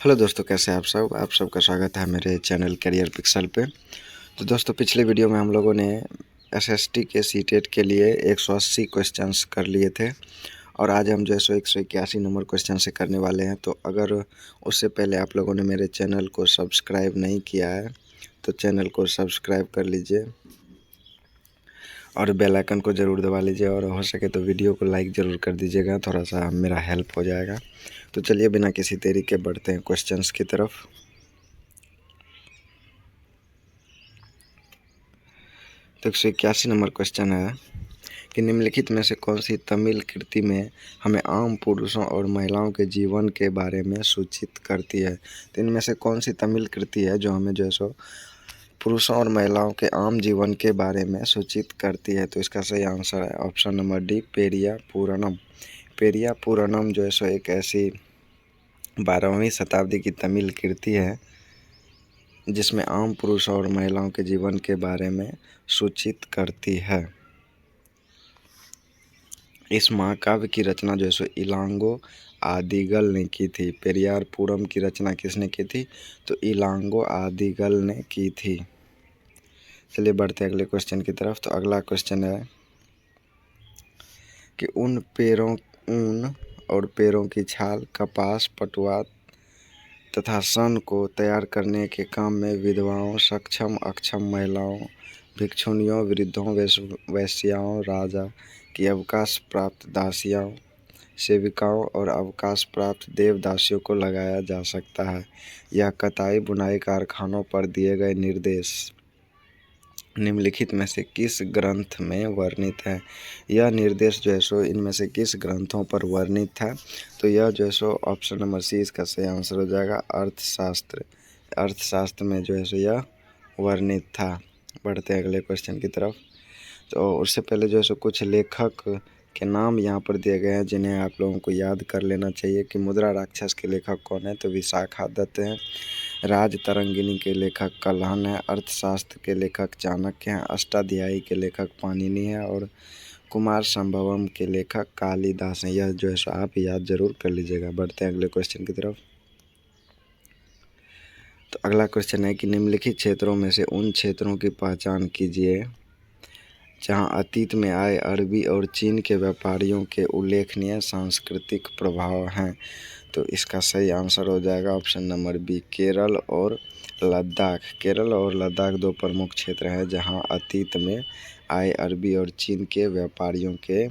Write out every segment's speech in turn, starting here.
Hello दोस्तों, कैसे हैं आप सबका स्वागत है मेरे चैनल करियर पिक्सल पे। तो दोस्तों, पिछले वीडियो में हम लोगों ने एसएसटी के सीटेट के लिए 180 क्वेश्चंस कर लिए थे और आज हम जो है सो 181 नंबर क्वेश्चन से करने वाले हैं। तो अगर उससे पहले आप लोगों ने मेरे चैनल को सब्सक्राइब नहीं किया है तो चैनल को सब्सक्राइब कर लीजिए और बेल आइकन को ज़रूर दबा लीजिए और हो सके तो वीडियो को लाइक ज़रूर कर दीजिएगा, थोड़ा सा मेरा हेल्प हो जाएगा। तो चलिए बिना किसी देरी के बढ़ते हैं क्वेश्चंस की तरफ। तो 181 नंबर क्वेश्चन है कि निम्नलिखित में से कौन सी तमिल कृति में हमें आम पुरुषों और महिलाओं के जीवन के बारे में सूचित करती है। तो इनमें से कौन सी तमिल कृति है जो हमें जो है सो पुरुषों और महिलाओं के आम जीवन के बारे में सूचित करती है। तो इसका सही आंसर है option number D, Periya Puranam. Periya Puranam जो है सो एक ऐसी 12वीं शताब्दी की तमिल कृति है जिसमें आम पुरुषों और महिलाओं के जीवन के बारे में सूचित करती है। इस महाकाव्य की रचना जो है सो इलांगो आदिगल ने की थी। पेरियार पुरम की रचना किसने की थी? तो इलांगो आदिगल ने की थी। चलिए बढ़ते अगले क्वेश्चन की तरफ। तो अगला क्वेश्चन है कि ऊन और पेड़ों की छाल, कपास, पटुआ तथा सन को तैयार करने के काम में विधवाओं, सक्षम अक्षम महिलाओं, भिक्षुणियों, वृद्धों, वैश्याओं, राजा की अवकाश प्राप्त दासियों, सेविकाओं और अवकाश प्राप्त देवदासियों को लगाया जा सकता है। यह कताई बुनाई कारखानों पर दिए गए निर्देश निम्नलिखित में से किस ग्रंथ में वर्णित है? यह निर्देश जो है सो इनमें से किस ग्रंथों पर वर्णित है? तो यह जो है सो ऑप्शन नंबर सी इसका सही आंसर हो जाएगा, अर्थशास्त्र। अर्थशास्त्र में जो है सो यह वर्णित था। बढ़ते हैं अगले क्वेश्चन की तरफ। तो उससे पहले जो है सो कुछ लेखक के नाम यहाँ पर दिए गए हैं जिन्हें आप लोगों को याद कर लेना चाहिए कि मुद्रा राक्षस के लेखक कौन है? तो विशाखा दत्त हैं। राज तरंगिणी के लेखक कल्हण है। अर्थशास्त्र के लेखक चाणक्य हैं। अष्टाध्यायी के लेखक पाणिनि है और कुमार संभवम के लेखक कालिदास हैं। यह जो है सो आप याद जरूर कर लीजिएगा। बढ़ते हैं अगले क्वेश्चन की तरफ। तो अगला क्वेश्चन है कि निम्नलिखित क्षेत्रों में से उन क्षेत्रों की पहचान कीजिए जहां अतीत में आए अरबी और चीन के व्यापारियों के उल्लेखनीय सांस्कृतिक प्रभाव हैं। तो इसका सही आंसर हो जाएगा ऑप्शन नंबर बी, केरल और लद्दाख। केरल और लद्दाख दो प्रमुख क्षेत्र हैं जहां अतीत में आए अरबी और चीन के व्यापारियों के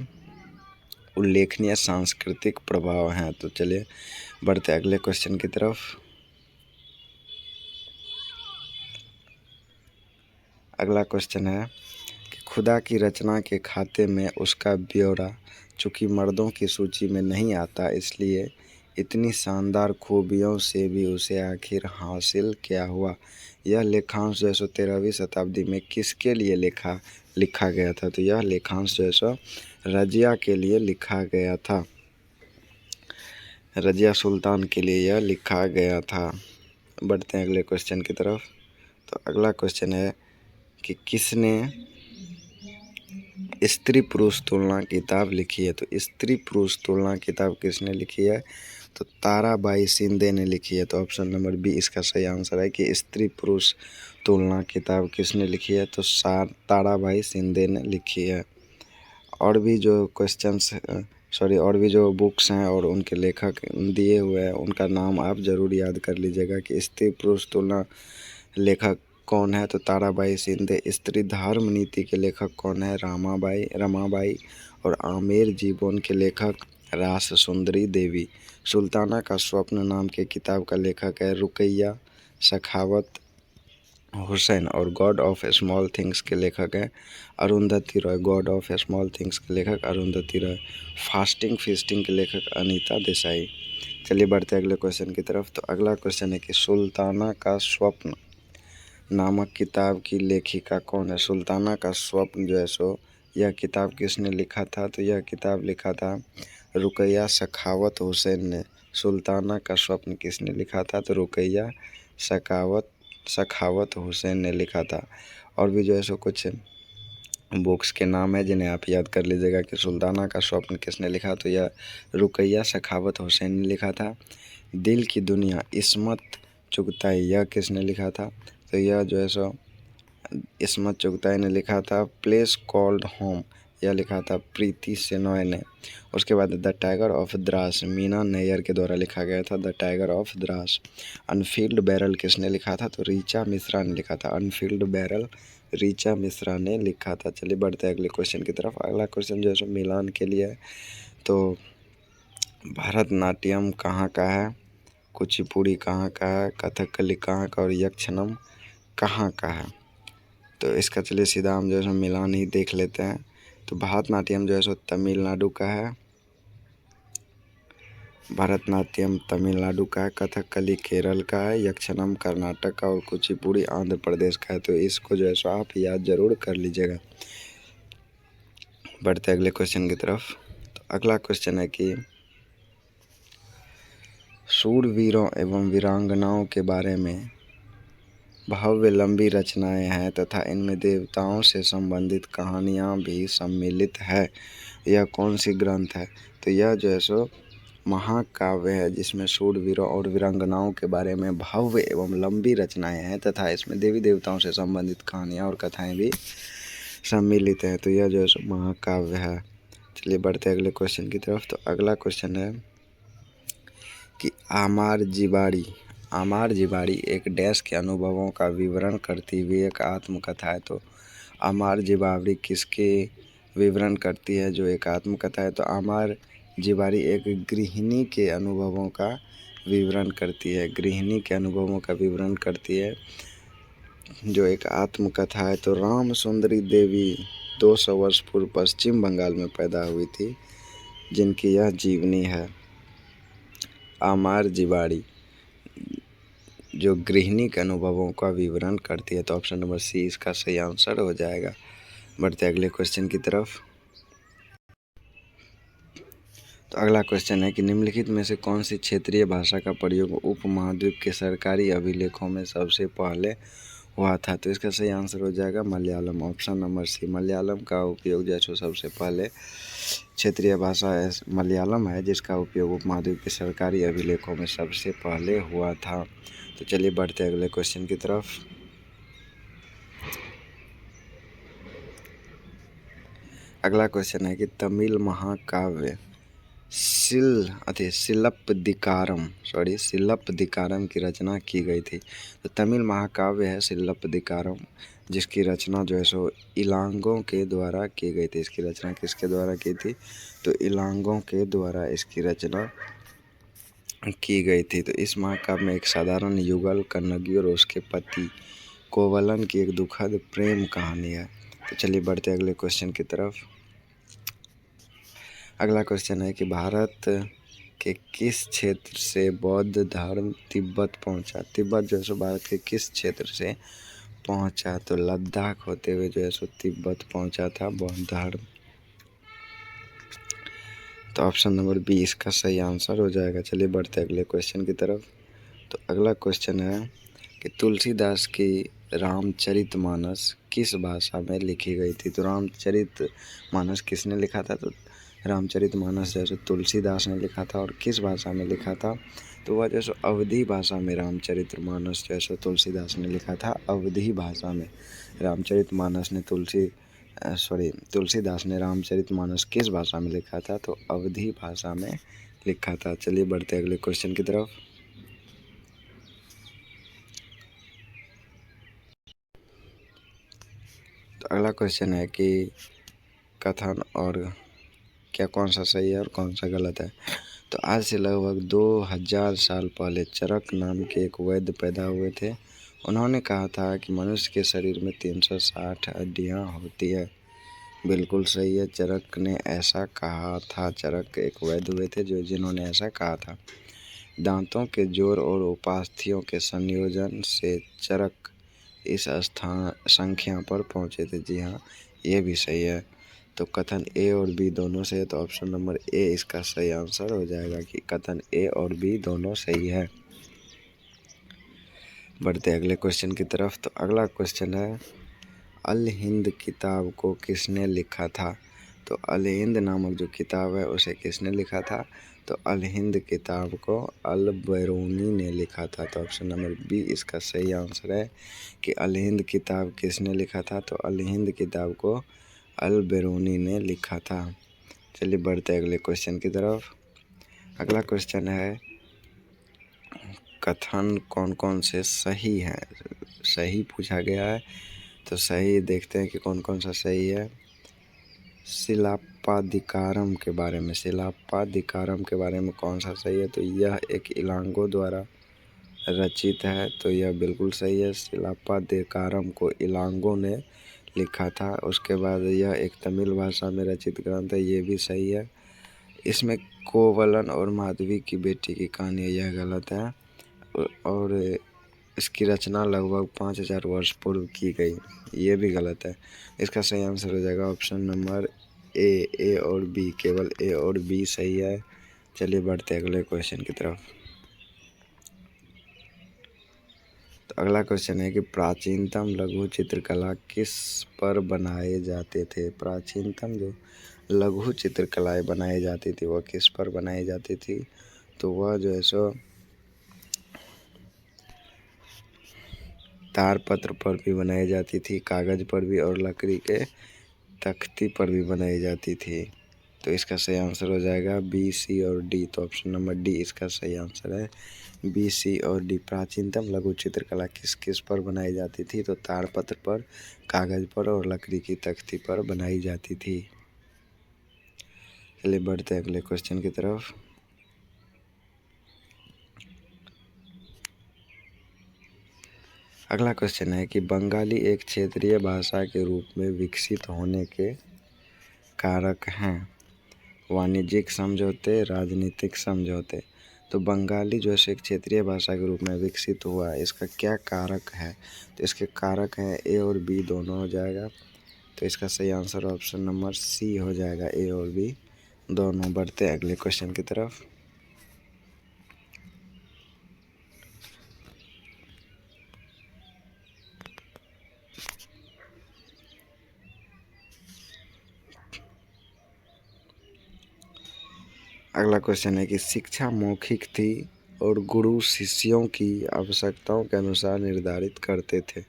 उल्लेखनीय सांस्कृतिक प्रभाव हैं। तो चलिए बढ़ते अगले क्वेश्चन की तरफ। अगला क्वेश्चन है कि खुदा की रचना के खाते में उसका ब्यौरा चूँकि मर्दों की सूची में नहीं आता, इसलिए इतनी शानदार खूबियों से भी उसे आखिर हासिल क्या हुआ? यह लेखांश जो है सो 13वीं शताब्दी में किसके लिए लिखा गया था? तो यह लेखांश जो है सो रजिया के लिए लिखा गया था। रजिया सुल्तान के लिए यह लिखा गया था। बढ़ते हैं अगले क्वेश्चन की तरफ। तो अगला क्वेश्चन है कि किसने स्त्री पुरुष तुलना किताब लिखी है? तो स्त्री पुरुष तुलना किताब किसने लिखी है? तो ताराबाई शिंदे ने लिखी है। तो ऑप्शन नंबर बी इसका सही आंसर है कि स्त्री पुरुष तुलना किताब किसने लिखी है? तो ताराबाई शिंदे ने लिखी है। और भी जो और भी जो बुक्स हैं और उनके लेखक दिए हुए हैं उनका नाम आप ज़रूर याद कर लीजिएगा कि स्त्री पुरुष तुलना लेखक कौन है? तो ताराबाई शिंदे। स्त्री धर्म नीति के लेखक कौन है? रमाबाई। और आमेर जीवोन के लेखक रास सुंदरी देवी। सुल्ताना का स्वप्न नाम के किताब का लेखक है रुकैया सखावत हुसैन। और गॉड ऑफ स्मॉल थिंग्स के लेखक हैं Arundhati Roy. God of small things के लेखक अरुंधति रॉय। फास्टिंग फीस्टिंग के लेखक अनीता देसाई। चलिए बढ़ते अगले क्वेश्चन की तरफ। तो अगला क्वेश्चन है कि सुल्ताना का स्वप्न नामक किताब की लेखिका कौन है? सुल्ताना का स्वप्न जो है सो यह किताब किसने लिखा था? तो यह किताब लिखा था रुकैया सखावत हुसैन ने। सुल्ताना का स्वप्न किसने लिखा था? तो रुकैया सखावत हुसैन ने लिखा था। और भी जो है सो कुछ बुक्स के नाम है जिन्हें आप याद कर लीजिएगा कि सुल्ताना का स्वप्न किसने लिखा? तो यह रुकैया सखावत हुसैन ने लिखा था। दिल की दुनिया इस्मत चुगताई, यह किसने लिखा था? तो यह जो है सो इस्मत चुगताई ने लिखा था। प्लेस कॉल्ड होम, यह लिखा था प्रीति सेनॉय ने। उसके बाद the tiger of Drass, Meena Nayyar के द्वारा लिखा गया था the tiger of Drass. Unfilled barrel किसने लिखा था? तो ऋचा मिश्रा ने लिखा था। अनफील्ड बैरल ऋचा मिश्रा ने लिखा था। चलिए बढ़ते हैं अगले क्वेश्चन की तरफ। अगला क्वेश्चन जो है सो मिलान के लिए है। तो भरतनाट्यम कहाँ का है, कुचिपुड़ी कहाँ का है, कथकली कहाँ का और यक्षनम कहाँ का है? तो इसका चलिए सीधा हम जो है सो मिलान ही देख लेते हैं। तो भरतनाट्यम जो है सो तमिलनाडु का है, भरतनाट्यम तमिलनाडु का है, कथकली केरल का है, यक्षनम कर्नाटक का और कुचिपुड़ी आंध्र प्रदेश का है। तो इसको जो है सो आप याद जरूर कर लीजिएगा। बढ़ते अगले क्वेश्चन की तरफ। तो अगला क्वेश्चन है कि शूरवीरों एवं वीरांगनाओं के बारे में भव्य लंबी रचनाएं हैं तथा इनमें देवताओं से संबंधित कहानियां भी सम्मिलित है। यह कौन सी ग्रंथ है? तो यह जो है सो महाकाव्य है, जिसमें शूरवीरों और वीरांगनाओं के बारे में भव्य एवं लंबी रचनाएं हैं तथा इसमें देवी देवताओं से संबंधित कहानियाँ और कथाएं भी सम्मिलित हैं। तो यह जो है सो महाकाव्य है। चलिए बढ़ते अगले क्वेश्चन की तरफ। तो अगला क्वेश्चन है कि आमार जीवाड़ी एक डैश के अनुभवों का विवरण करती हुई एक आत्मकथा है। तो आमार जीवाड़ी किसके विवरण करती है? जो एक आत्मकथा है। तो आमार जीवाड़ी एक गृहिणी के अनुभवों का विवरण करती है, गृहिणी के अनुभवों का विवरण करती है, जो एक आत्मकथा है। तो राम सुंदरी देवी 200 वर्ष पूर्व पश्चिम बंगाल में पैदा हुई थी, जिनकी यह जीवनी है। आमार जीवाड़ी जो गृहिणी के अनुभवों का विवरण करती है। तो ऑप्शन नंबर सी इसका सही आंसर हो जाएगा। बढ़ते अगले क्वेश्चन की तरफ। तो अगला क्वेश्चन है कि निम्नलिखित में से कौन सी क्षेत्रीय भाषा का प्रयोग उपमहाद्वीप के सरकारी अभिलेखों में सबसे पहले हुआ था? तो इसका सही आंसर हो जाएगा Malayalam. Option number c, Malayalam का उपयोग जो है सबसे पहले क्षेत्रीय भाषा मलयालम है, जिसका उपयोग उपमहाद्वीप के सरकारी अभिलेखों में सबसे पहले हुआ था। तो चलिए बढ़ते अगले क्वेश्चन की तरफ। अगला क्वेश्चन है कि तमिल महाकाव्य सिलप्पदिकारम की रचना की गई थी। तो तमिल महाकाव्य है सिलप्पदिकारम, जिसकी रचना जो है सो इलांगों के द्वारा की गई थी। इसकी रचना किसके द्वारा की थी? तो इलांगों के द्वारा इसकी रचना की गई थी। तो इस महाकाव्य में एक साधारण युगल कन्नगी और उसके पति कोवलन की एक दुखद प्रेम कहानी है। तो चलिए बढ़ते अगले क्वेश्चन की तरफ। अगला क्वेश्चन है कि भारत के किस क्षेत्र से बौद्ध धर्म तिब्बत पहुंचा? तिब्बत जो है सो भारत के किस क्षेत्र से पहुंचा? तो लद्दाख होते हुए जो है सो तिब्बत पहुंचा था बौद्ध धर्म। तो ऑप्शन नंबर बी इसका सही आंसर हो जाएगा। चलिए बढ़ते अगले क्वेश्चन की तरफ। तो अगला क्वेश्चन है कि तुलसीदास की रामचरितमानस किस भाषा में लिखी गई थी? तो रामचरितमानस किसने लिखा था? तो रामचरितमानस जैसे तुलसीदास ने लिखा था। और किस भाषा में लिखा था? तो वह जैसे अवधी भाषा में रामचरितमानस जैसे तुलसीदास ने लिखा था। अवधी भाषा में रामचरितमानस ने तुलसीदास ने रामचरितमानस किस भाषा में लिखा था? तो अवधी भाषा में लिखा था। चलिए बढ़ते अगले क्वेश्चन की तरफ। तो अगला क्वेश्चन है कि कथन और क्या कौन सा सही है और कौन सा गलत है। तो आज से लगभग 2000 साल पहले चरक नाम के एक वैद्य पैदा हुए थे। उन्होंने कहा था कि मनुष्य के शरीर में 360 हड्डियाँ होती है। बिल्कुल सही है, चरक ने ऐसा कहा था। चरक एक वैद्य हुए थे जिन्होंने ऐसा कहा था। दांतों के जोड़ और उपास्थियों के संयोजन से चरक इस संख्या पर पहुँचे थे। जी हाँ, ये भी सही है। तो कथन ए और बी दोनों सही है। तो ऑप्शन नंबर ए इसका सही आंसर हो जाएगा कि कथन ए और बी दोनों सही है। बढ़ते अगले क्वेश्चन की तरफ। तो अगला क्वेश्चन है अल हिंद किताब को किसने लिखा था? तो अल हिंद नामक जो किताब है उसे किसने लिखा था? तो अल हिंद किताब को अल बैरूनी ने लिखा था। तो ऑप्शन नंबर बी इसका सही आंसर है कि अल हिंद किताब किसने लिखा था। तो अल हिंद किताब को अल बैरूनी ने लिखा था। चलिए बढ़ते हैं अगले क्वेश्चन की तरफ। अगला क्वेश्चन है कथन कौन कौन से सही हैं। सही पूछा गया है, तो सही देखते हैं कि कौन कौन सा सही है। शिलाप्पादिकारम के बारे में, शिलाप्पादिकारम के बारे में कौन सा सही है। तो यह एक इलांगो द्वारा रचित है, तो यह बिल्कुल सही है। शिलाप्पादिकारम को इलांगो ने लिखा था। उसके बाद यह एक तमिल भाषा में रचित ग्रंथ है, ये भी सही है। इसमें कोवलन और माधवी की बेटी की कहानी है, यह गलत है। और इसकी रचना लगभग 5000 वर्ष पूर्व की गई, ये भी गलत है। इसका सही आंसर हो जाएगा ऑप्शन नंबर ए और बी, केवल ए और बी सही है। चलिए बढ़ते हैं अगले क्वेश्चन की तरफ। तो अगला क्वेश्चन है कि प्राचीनतम लघु चित्रकला किस पर बनाए जाते थे। प्राचीनतम जो लघु चित्रकलाएं बनाई जाती थी वह किस पर बनाई जाती थी। तो वह जो है सो तारपत्र पर भी बनाई जाती थी, कागज़ पर भी और लकड़ी के तख्ती पर भी बनाई जाती थी। तो इसका सही आंसर हो जाएगा बी, सी और डी। तो ऑप्शन नंबर डी इसका सही आंसर है, बी, सी और डी। प्राचीनतम लघु चित्रकला किस किस पर बनाई जाती थी। तो ताड़पत्र पर, कागज़ पर और लकड़ी की तख्ती पर बनाई जाती थी। चलिए बढ़ते हैं अगले क्वेश्चन की तरफ। अगला क्वेश्चन है कि बंगाली एक क्षेत्रीय भाषा के रूप में विकसित होने के कारक हैं। वाणिज्यिक समझौते, राजनीतिक समझौते। तो बंगाली जो है एक क्षेत्रीय भाषा के रूप में विकसित हुआ है, इसका क्या कारक है। तो इसके कारक हैं ए और बी दोनों हो जाएगा। तो इसका सही आंसर ऑप्शन नंबर सी हो जाएगा, ए और बी दोनों। बढ़ते हैं अगले क्वेश्चन की तरफ। अगला क्वेश्चन है कि शिक्षा मौखिक थी और गुरु शिष्यों की आवश्यकताओं के अनुसार निर्धारित करते थे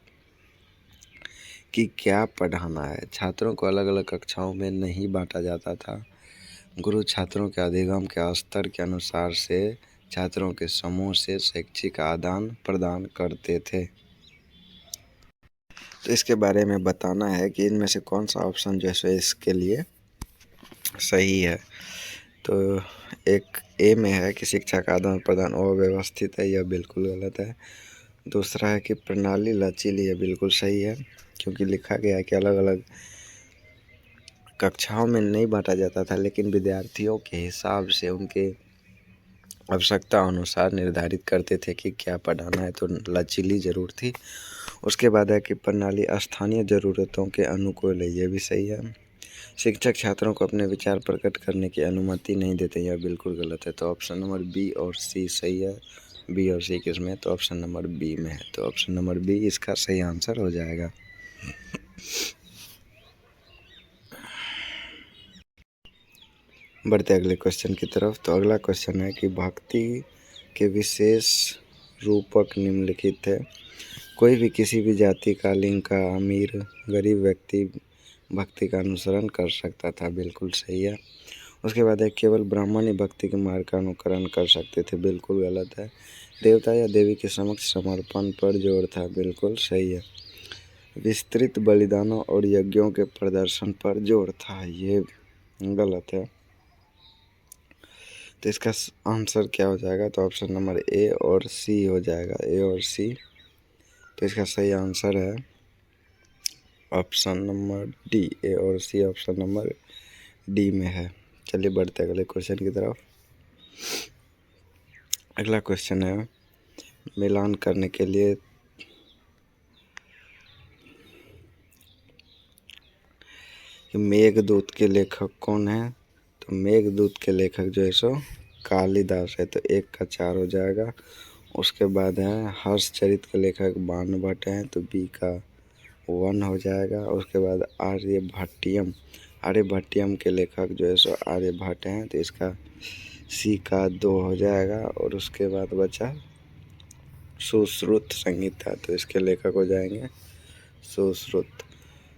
कि क्या पढ़ाना है। छात्रों को अलग अलग कक्षाओं में नहीं बांटा जाता था। गुरु छात्रों के अधिगम के स्तर के अनुसार से छात्रों के समूह से शैक्षिक आदान प्रदान करते थे। तो इसके बारे में बताना है कि इनमें से कौन सा ऑप्शन जो है इसके लिए सही है। तो एक ए में है कि शिक्षा का आदान प्रदान अव्यवस्थित है, यह बिल्कुल गलत है। दूसरा है कि प्रणाली लचीली है, बिल्कुल सही है, क्योंकि लिखा गया है कि अलग अलग कक्षाओं में नहीं बांटा जाता था, लेकिन विद्यार्थियों के हिसाब से उनके आवश्यकता अनुसार निर्धारित करते थे कि क्या पढ़ाना है। तो लचीली ज़रूर थी। उसके बाद है कि प्रणाली स्थानीय ज़रूरतों के अनुकूल है, ये भी सही है। शिक्षक छात्रों को अपने विचार प्रकट करने की अनुमति नहीं देते, यह बिल्कुल गलत है। तो ऑप्शन नंबर बी और सी सही है। बी और सी किस में, तो ऑप्शन नंबर बी में है। तो ऑप्शन नंबर बी इसका सही आंसर हो जाएगा। बढ़ते अगले क्वेश्चन की तरफ। तो अगला क्वेश्चन है कि भक्ति के विशेष रूपक निम्नलिखित है। कोई भी किसी भी जाति का, लिंग का, अमीर गरीब व्यक्ति भक्ति का अनुसरण कर सकता था, बिल्कुल सही है। उसके बाद है केवल ब्राह्मण ही भक्ति के मार्ग का अनुकरण कर सकते थे, बिल्कुल गलत है। देवता या देवी के समक्ष समर्पण पर जोर था, बिल्कुल सही है। विस्तृत बलिदानों और यज्ञों के प्रदर्शन पर जोर था, ये गलत है। तो इसका आंसर क्या हो जाएगा। तो ऑप्शन नंबर ए और सी हो जाएगा, ए और सी। तो इसका सही आंसर है ऑप्शन नंबर डी, ए और सी ऑप्शन नंबर डी में है। चलिए बढ़ते अगले क्वेश्चन की तरफ। अगला क्वेश्चन है मिलान करने के लिए कि मेघदूत के लेखक कौन है। तो मेघदूत के लेखक जो है सो कालिदास है, तो एक का 4 हो जाएगा। उसके बाद है हर्षचरित के लेखक बाणभट्ट हैं, तो बी का 1 हो जाएगा। उसके बाद आर्यभट्टियम के लेखक जो है सो आर्यभट्ट हैं, तो इसका सी का 2 हो जाएगा और उसके बाद बचा सुश्रुत संहिता, तो इसके लेखक हो जाएंगे सुश्रुत।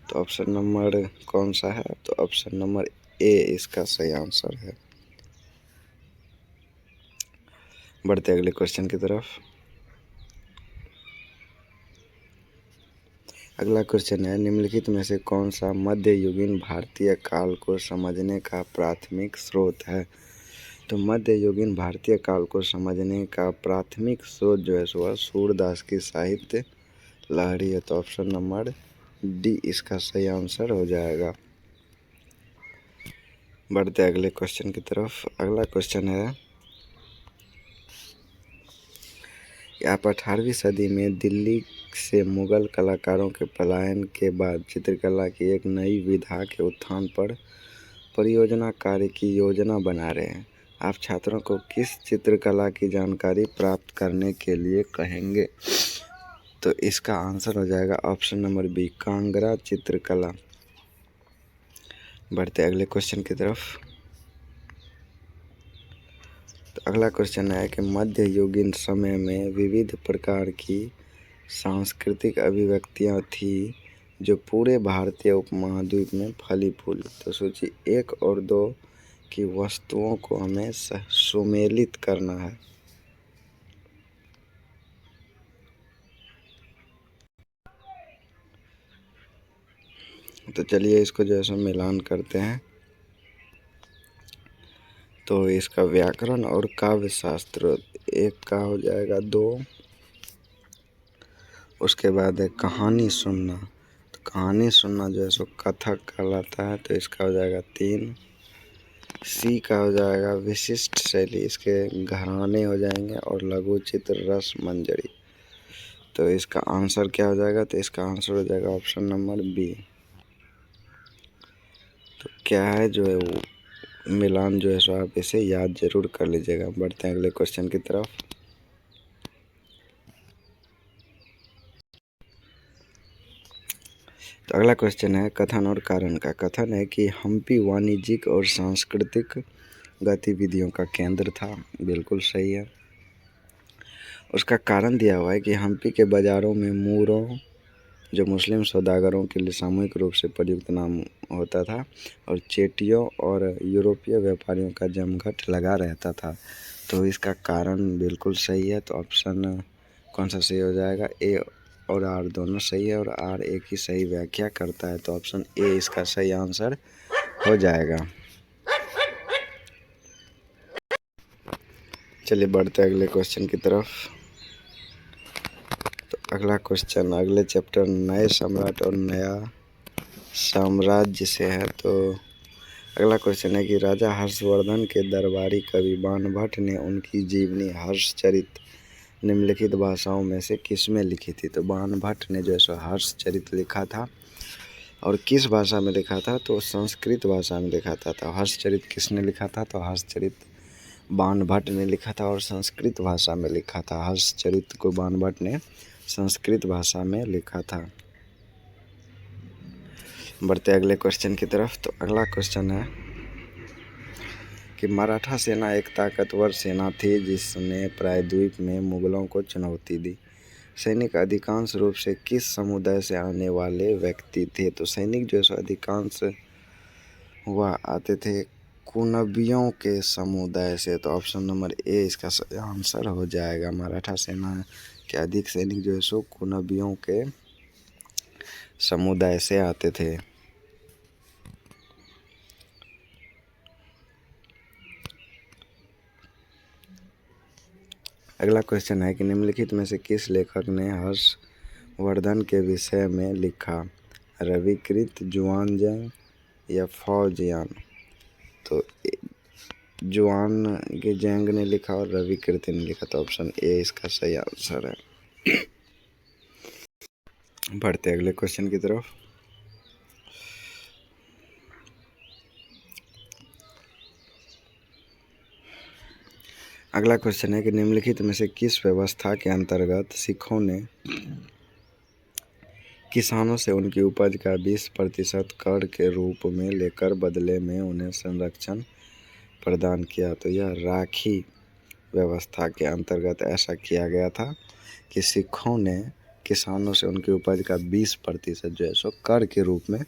तो ऑप्शन नंबर कौन सा है, तो ऑप्शन नंबर ए इसका सही आंसर है। बढ़ते अगले क्वेश्चन की तरफ। अगला क्वेश्चन है, निम्नलिखित में से कौन सा मध्ययुगीन भारतीय काल को समझने का प्राथमिक स्रोत है। तो मध्ययुगीन भारतीय काल को समझने का प्राथमिक स्रोत जो है वह सूरदास की साहित्य लहरी है। तो ऑप्शन नंबर डी इसका सही आंसर हो जाएगा। बढ़ते अगले क्वेश्चन की तरफ। अगला क्वेश्चन है, आप 18वीं सदी में दिल्ली से मुगल कलाकारों के पलायन के बाद चित्रकला की एक नई विधा के उत्थान पर परियोजना कार्य की योजना बना रहे हैं। आप छात्रों को किस चित्रकला की जानकारी प्राप्त करने के लिए कहेंगे। तो इसका आंसर हो जाएगा ऑप्शन नंबर बी कांगड़ा चित्रकला। बढ़ते अगले क्वेश्चन की तरफ। तो अगला क्वेश्चन है कि मध्ययुगीन समय में विविध प्रकार की सांस्कृतिक अभिव्यक्तियाँ थी जो पूरे भारतीय उपमहाद्वीप में फली फूली। तो सोचिए 1 और 2 की वस्तुओं को हमें सुमेलित करना है। तो चलिए इसको जो है मिलान करते हैं। तो इसका व्याकरण और काव्य शास्त्र 1 का हो जाएगा 2, उसके बाद है कहानी सुनना। तो कहानी सुनना जो है सो कथक कहलाता है, तो इसका हो जाएगा 3। सी का हो जाएगा विशिष्ट शैली, इसके घराने हो जाएंगे और लघु चित्र रस मंजरी। तो इसका आंसर क्या हो जाएगा, तो इसका आंसर हो जाएगा ऑप्शन नंबर बी। तो क्या है जो है वो मिलान जो है सो आप इसे याद जरूर कर लीजिएगा। बढ़ते हैं अगले क्वेश्चन की तरफ। तो अगला क्वेश्चन है कथन और कारण का। कथन है कि हम्पी वाणिज्यिक और सांस्कृतिक गतिविधियों का केंद्र था। बिल्कुल सही है। उसका कारण दिया हुआ है कि हम्पी के बाज़ारों में मूरों जो मुस्लिम सौदागरों के लिए सामूहिक रूप से प्रयुक्त नाम होता था और चेटियों और यूरोपीय व्यापारियों का जमघट लगा रहता था। तो इसका कारण बिल्कुल सही है। तो ऑप्शन कौन सा सही हो जाएगा, ए और आर दोनों सही है और आर एक ही सही व्याख्या करता है। तो ऑप्शन ए इसका सही आंसर हो जाएगा। चलिए बढ़ते अगले क्वेश्चन की तरफ। तो अगला क्वेश्चन अगले चैप्टर नए सम्राट और नया साम्राज्य से है। तो अगला क्वेश्चन है कि राजा हर्षवर्धन के दरबारी कवि बाणभट्ट ने उनकी जीवनी हर्षचरित निम्नलिखित भाषाओं में से किस में लिखी थी। तो बाणभट्ट ने जो है सो हर्षचरित लिखा था और किस भाषा में लिखा था, तो संस्कृत भाषा में लिखा था। तो हर्षचरित किसने लिखा था, तो हर्षचरित बाणभट्ट ने लिखा था और संस्कृत भाषा में लिखा था। हर्षचरित को बाणभट्ट ने संस्कृत भाषा में लिखा था। बढ़ते अगले क्वेश्चन की तरफ। तो अगला क्वेश्चन है कि मराठा सेना एक ताकतवर सेना थी जिसने प्रायद्वीप में मुगलों को चुनौती दी। सैनिक अधिकांश रूप से किस समुदाय से आने वाले व्यक्ति थे। तो सैनिक जो है अधिकांश वह आते थे कुनबियों के समुदाय से। तो ऑप्शन नंबर ए इसका आंसर हो जाएगा। मराठा सेना के अधिक सैनिक जो है सो कुनबियों के समुदाय से आते थे। अगला क्वेश्चन है कि निम्नलिखित में से किस लेखक ने हर्षवर्धन के विषय में लिखा, रविकृत, जुआनजंग या फौजियान। तो जुआन के जंग ने लिखा और रविकृत ने लिखा। तो ऑप्शन ए इसका सही आंसर है। बढ़ते अगले क्वेश्चन की तरफ। अगला क्वेश्चन है कि निम्नलिखित में से किस व्यवस्था के अंतर्गत सिखों ने किसानों से उनकी उपज का 20% कर के रूप में लेकर बदले में उन्हें संरक्षण प्रदान किया। तो यह राखी व्यवस्था के अंतर्गत ऐसा किया गया था कि सिखों ने किसानों से उनकी उपज का 20% जो है सो कर के रूप में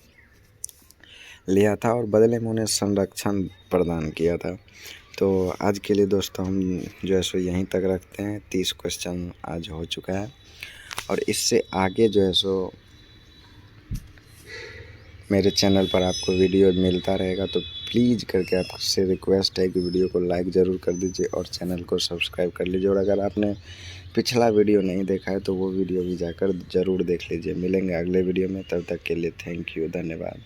लिया था और बदले में उन्हें संरक्षण प्रदान किया था। तो आज के लिए दोस्तों हम जो है सो यहीं तक रखते हैं। 30 क्वेश्चन आज हो चुका है और इससे आगे जो है सो मेरे चैनल पर आपको वीडियो मिलता रहेगा। तो प्लीज़ करके आपसे रिक्वेस्ट है कि वीडियो को लाइक ज़रूर कर दीजिए और चैनल को सब्सक्राइब कर लीजिए। और अगर आपने पिछला वीडियो नहीं देखा है तो वो वीडियो भी जाकर ज़रूर देख लीजिए। मिलेंगे अगले वीडियो में, तब तक के लिए थैंक यू, धन्यवाद।